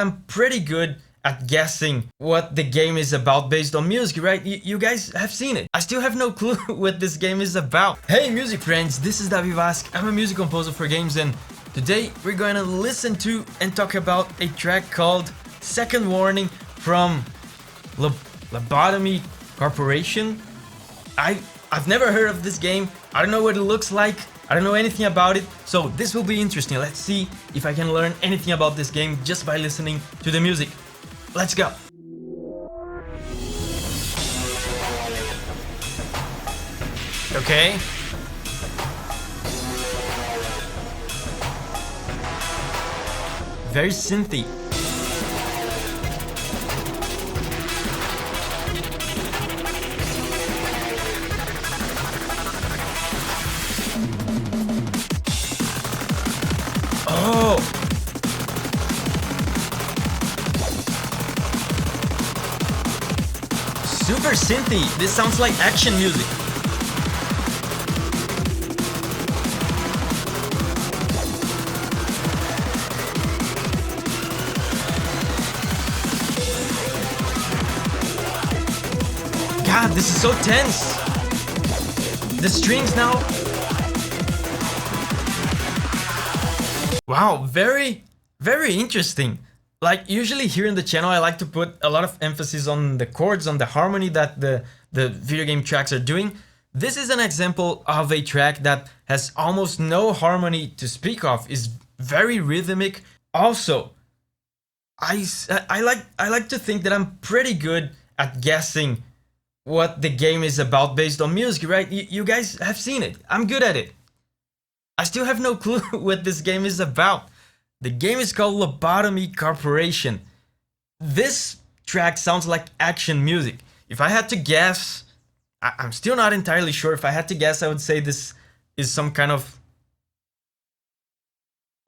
I'm pretty good at guessing what the game is about based on music, right? You guys have seen it. I still have no clue what this game is about. Hey music friends, this is Davi Vasc. I'm a music composer for games, and today we're going to listen to and talk about a track called Second Warning from Lobotomy Corporation. I've never heard of this game. I don't know what it looks like. I don't know anything about it, so this will be interesting. Let's see if I can learn anything about this game just by listening to the music. Let's go! Okay. Very synthy. Oh! Super synthy. This sounds like action music. God, this is so tense. The strings now. Wow, very interesting. Like, usually here in the channel I like to put a lot of emphasis on the chords, on the harmony that the video game tracks are doing. This is an example of a track that has almost no harmony to speak of, is very rhythmic. Also, I like to think that I'm pretty good at guessing what the game is about based on music, right? You guys have seen it. I'm good at it. I still have no clue what this game is about. The game is called Lobotomy Corporation. This track sounds like action music. If I had to guess, I'm still not entirely sure. If I had to guess, I would say this is some kind of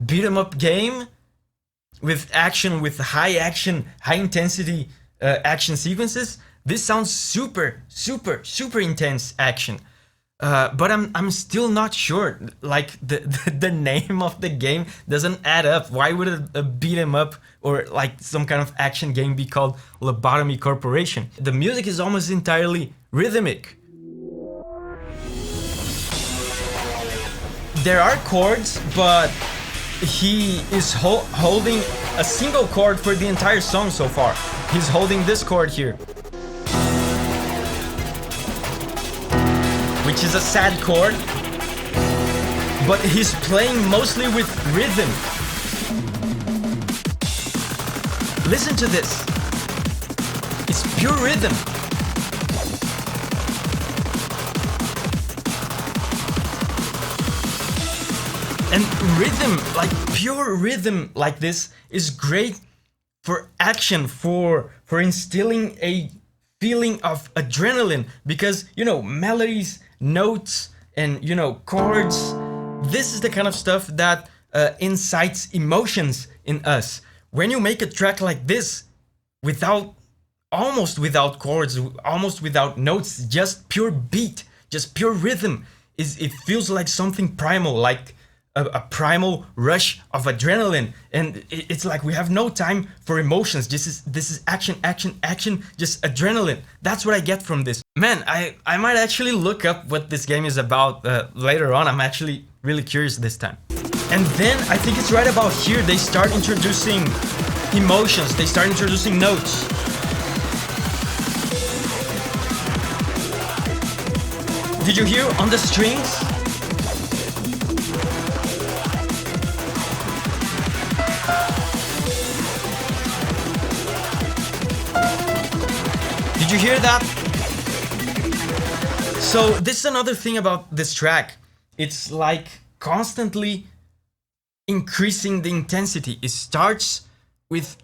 beat 'em up game with action, with high action, high intensity action sequences. This sounds super intense action. But I'm still not sure. Like, the name of the game doesn't add up. Why would a beat 'em up or like some kind of action game be called Lobotomy Corporation? The music is almost entirely rhythmic. There are chords, but he is holding a single chord for the entire song so far. He's holding this chord here, which is a sad chord, but he's playing mostly with rhythm. Listen to this. It's pure rhythm. And rhythm, like pure rhythm like this, is great for action, for instilling a feeling of adrenaline, because, you know, melodies, notes, and, you know, chords, this is the kind of stuff that incites emotions in us. When you make a track like this, almost without chords, almost without notes, just pure beat, just pure rhythm, it feels like something primal, like a primal rush of adrenaline, and it's like we have no time for emotions. This is action, just adrenaline. That's what I get from this. Man, I might actually look up what this game is about later on. I'm actually really curious this time. And then I think it's right about here they start introducing emotions, they start introducing notes. Did you hear on the strings? Did you hear that? So this is another thing about this track. It's like constantly increasing the intensity. It starts with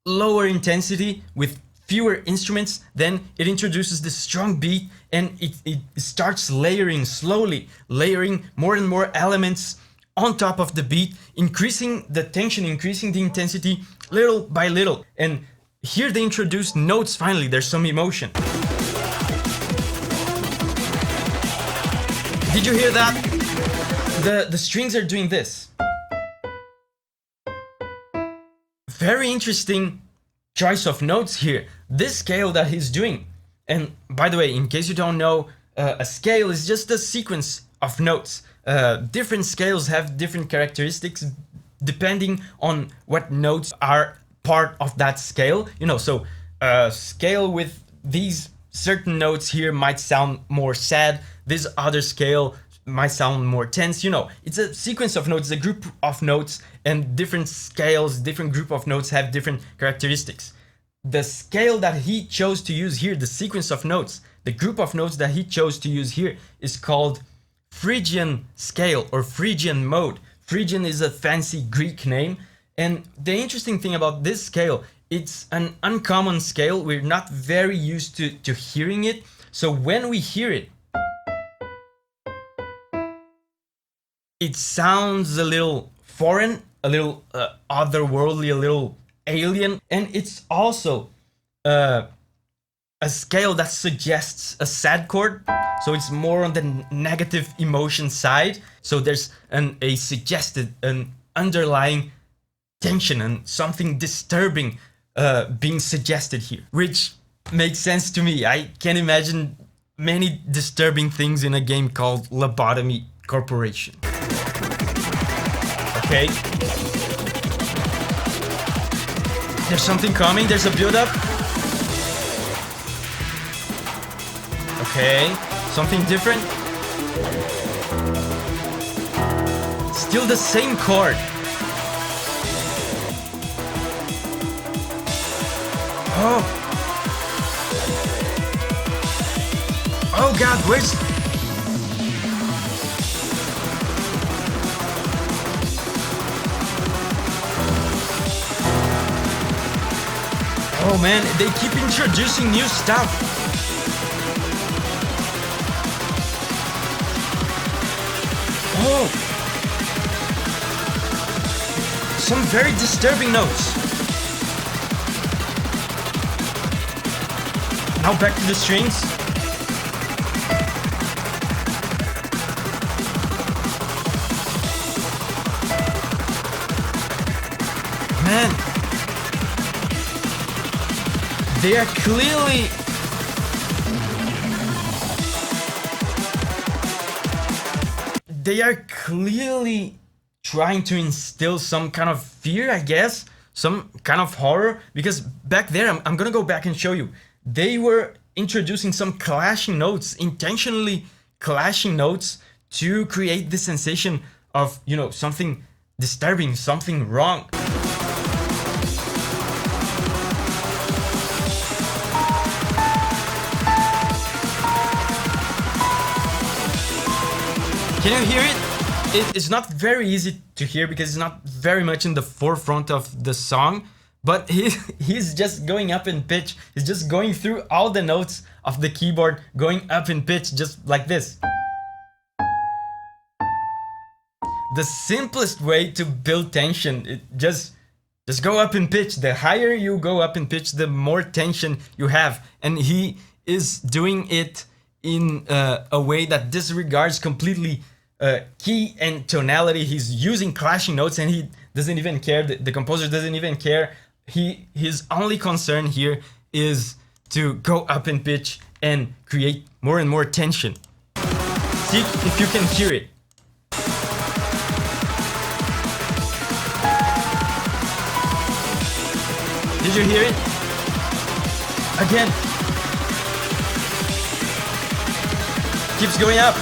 lower intensity, with fewer instruments, then it introduces this strong beat, and it starts layering, slowly layering more and more elements on top of the beat, increasing the tension, increasing the intensity little by little. And here they introduce notes. Finally, there's some emotion. Did you hear that? The strings are doing this. very interesting choice of notes here. This scale that he's doing, and by the way, in case you don't know, a scale is just a sequence of notes. Different scales have different characteristics depending on what notes are part of that scale. You know, so a scale with these certain notes here might sound more sad. This other scale might sound more tense. You know, it's a sequence of notes, a group of notes, and different scales, different group of notes have different characteristics. The scale that he chose to use here, the sequence of notes, the group of notes that he chose to use here is called Phrygian scale or Phrygian mode. Phrygian is a fancy Greek name, and the interesting thing about this scale, it's an uncommon scale. We're not very used to hearing it, so when we hear it, it sounds a little foreign, a little otherworldly, a little alien, and it's also a scale that suggests a sad chord, so it's more on the negative emotion side. So there's a suggested, an underlying tension and something disturbing being suggested here, which makes sense to me. I can imagine many disturbing things in a game called Lobotomy Corporation. Okay. There's something coming, there's a build-up. Okay, something different. Still the same chord. Oh. Oh God, where's... Oh man, they keep introducing new stuff. Oh. Some very disturbing notes. Now back to the strings. Man. They are clearly... trying to instill some kind of fear, I guess. Some kind of horror. Because back there, I'm gonna go back and show you. They were introducing some clashing notes, intentionally clashing notes to create the sensation of, you know, something disturbing, something wrong. Can you hear it? It's not very easy to hear because it's not very much in the forefront of the song, but he's just going up in pitch. He's just going through all the notes of the keyboard, going up in pitch just like this. The simplest way to build tension, just go up in pitch. The higher you go up in pitch, the more tension you have. And he is doing it in a way that disregards completely key and tonality. He's using clashing notes and he doesn't even care. The composer doesn't even care. His only concern here is to go up in pitch and create more and more tension. See if you can hear it. Did you hear it? Again. Keeps going up.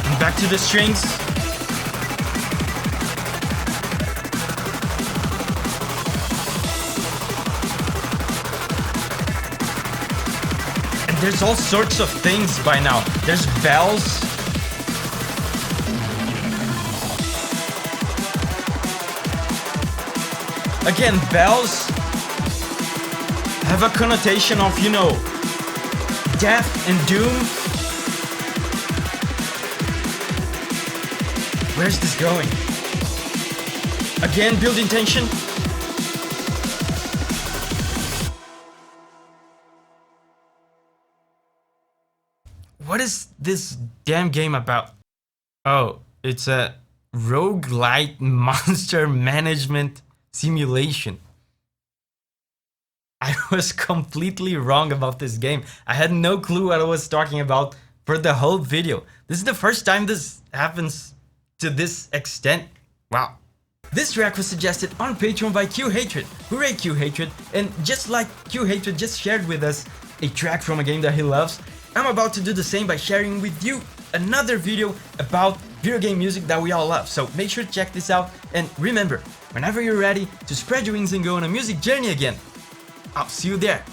And back to the strings. And there's all sorts of things by now. There's bells. Again, bells have a connotation of, you know, death and doom. Where's this going? Again, building tension. What is this damn game about? Oh, it's a roguelite monster management simulation. I was completely wrong about this game. I had no clue what I was talking about for the whole video. This is the first time this happens to this extent. Wow. This track was suggested on Patreon by Q Hatred. Hooray Q Hatred. And just like Q Hatred just shared with us a track from a game that he loves, I'm about to do the same by sharing with you another video about video game music that we all love. So make sure to check this out, and remember, whenever you're ready to spread your wings and go on a music journey again, I'll see you there.